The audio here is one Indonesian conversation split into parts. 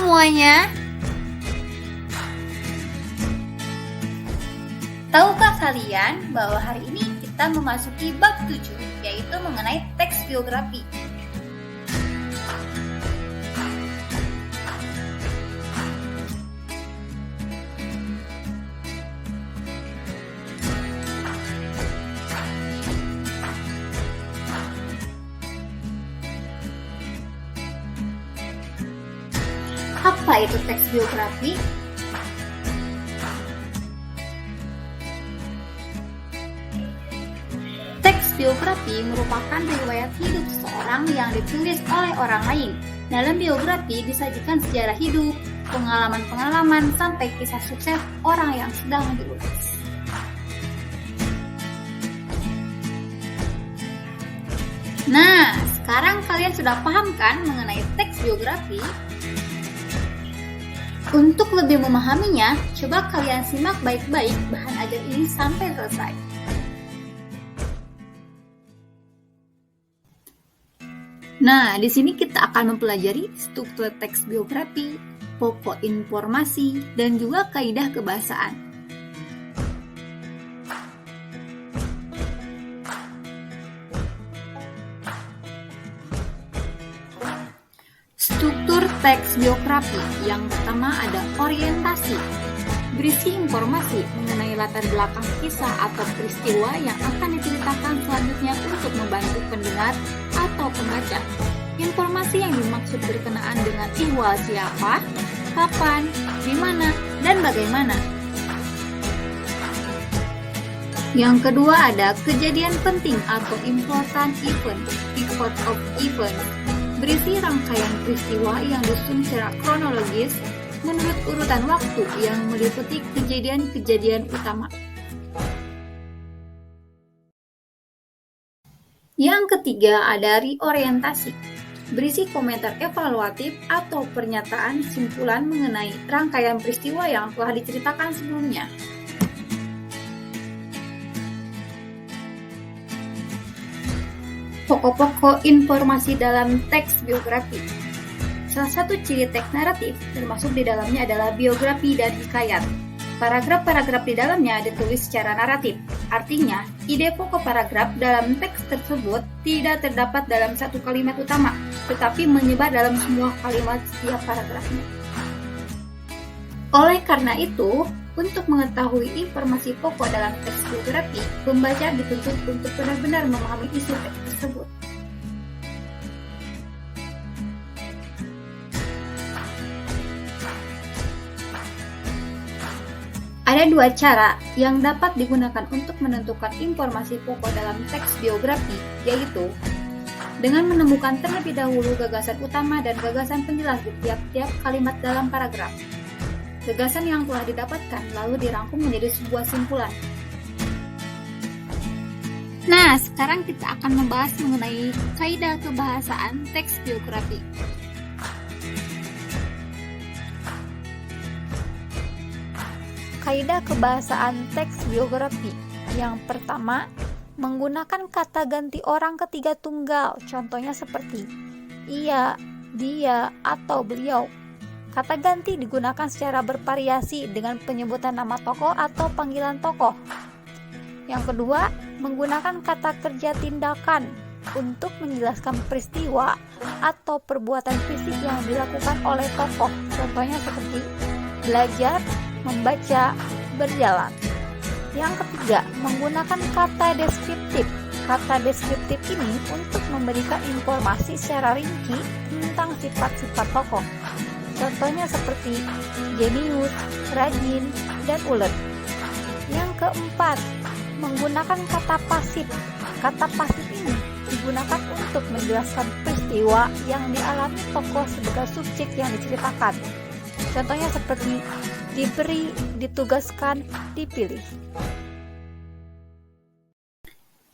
semuanya. Tahukah kalian bahwa hari ini kita memasuki bab 7, yaitu mengenai teks biografi. Apa itu teks biografi? Teks biografi merupakan riwayat hidup seseorang yang ditulis oleh orang lain. Dalam biografi disajikan sejarah hidup, pengalaman-pengalaman, sampai kisah sukses orang yang sedang diulas. Nah, sekarang kalian sudah paham kan mengenai teks biografi? Untuk lebih memahaminya, coba kalian simak baik-baik bahan ajar ini sampai selesai. Nah, di sini kita akan mempelajari struktur teks biografi, pokok informasi, dan juga kaidah kebahasaan. Struktur teks biografi yang pertama ada orientasi. Berisi informasi mengenai latar belakang kisah atau peristiwa yang akan diceritakan selanjutnya untuk membantu pendengar atau pembaca. Informasi yang dimaksud berkenaan dengan ihwal siapa, kapan, di mana, dan bagaimana. Yang kedua ada kejadian penting atau important event, record of event. Berisi rangkaian peristiwa yang disusun secara kronologis menurut urutan waktu yang meliputi kejadian-kejadian utama. Yang ketiga ada reorientasi. Berisi komentar evaluatif atau pernyataan simpulan mengenai rangkaian peristiwa yang telah diceritakan sebelumnya. Pokok-pokok informasi dalam teks biografi. Salah satu ciri teks naratif termasuk di dalamnya adalah biografi dan hikayat. Paragraf-paragraf di dalamnya ditulis secara naratif. Artinya, ide pokok paragraf dalam teks tersebut tidak terdapat dalam satu kalimat utama, tetapi menyebar dalam semua kalimat setiap paragrafnya. Oleh karena itu, untuk mengetahui informasi pokok dalam teks biografi, pembaca dituntut untuk benar-benar memahami isi teks tersebut. Ada dua cara yang dapat digunakan untuk menentukan informasi pokok dalam teks biografi, yaitu dengan menemukan terlebih dahulu gagasan utama dan gagasan penjelas di tiap-tiap kalimat dalam paragraf. Gagasan yang telah didapatkan lalu dirangkum menjadi sebuah simpulan. Nah, sekarang kita akan membahas mengenai kaidah kebahasaan teks biografi. Kaidah kebahasaan teks biografi. Yang pertama, menggunakan kata ganti orang ketiga tunggal. Contohnya seperti ia, dia, atau beliau. Kata ganti digunakan secara bervariasi dengan penyebutan nama tokoh atau panggilan tokoh. Yang kedua, menggunakan kata kerja tindakan untuk menjelaskan peristiwa atau perbuatan fisik yang dilakukan oleh tokoh. Contohnya seperti belajar, membaca, berjalan. Yang ketiga, menggunakan kata deskriptif. Kata deskriptif ini untuk memberikan informasi secara rinci tentang sifat-sifat tokoh. Contohnya seperti jenius, rajin, dan ulet. Yang keempat, menggunakan kata pasif. Kata pasif ini digunakan untuk menjelaskan peristiwa yang dialami tokoh sebagai subjek yang diceritakan. Contohnya seperti diberi, ditugaskan, dipilih.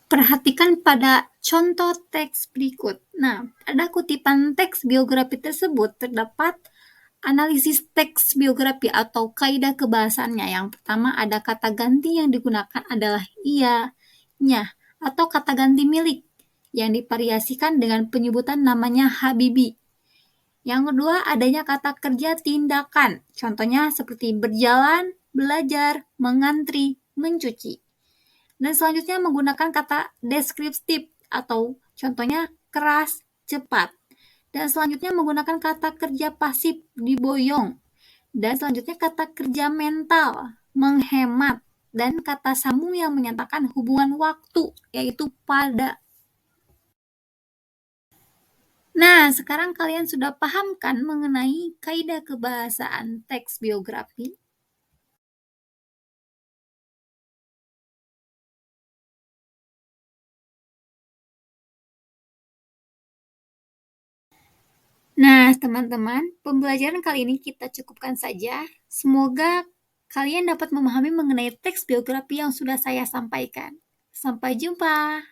Perhatikan pada contoh teks berikut. Nah, pada kutipan teks biografi tersebut terdapat analisis teks biografi atau kaidah kebahasaannya. Yang pertama ada kata ganti yang digunakan adalah ia, nya, atau kata ganti milik yang divariasikan dengan penyebutan namanya Habibie. Yang kedua, adanya kata kerja tindakan. Contohnya seperti berjalan, belajar, mengantri, mencuci. Dan selanjutnya menggunakan kata deskriptif atau contohnya keras, cepat. Dan selanjutnya menggunakan kata kerja pasif, diboyong. Dan selanjutnya kata kerja mental, menghemat. Dan kata sambung yang menyatakan hubungan waktu, yaitu pada. Nah, sekarang kalian sudah paham kan mengenai kaidah kebahasaan teks biografi? Nah, teman-teman, pembelajaran kali ini kita cukupkan saja. Semoga kalian dapat memahami mengenai teks biografi yang sudah saya sampaikan. Sampai jumpa.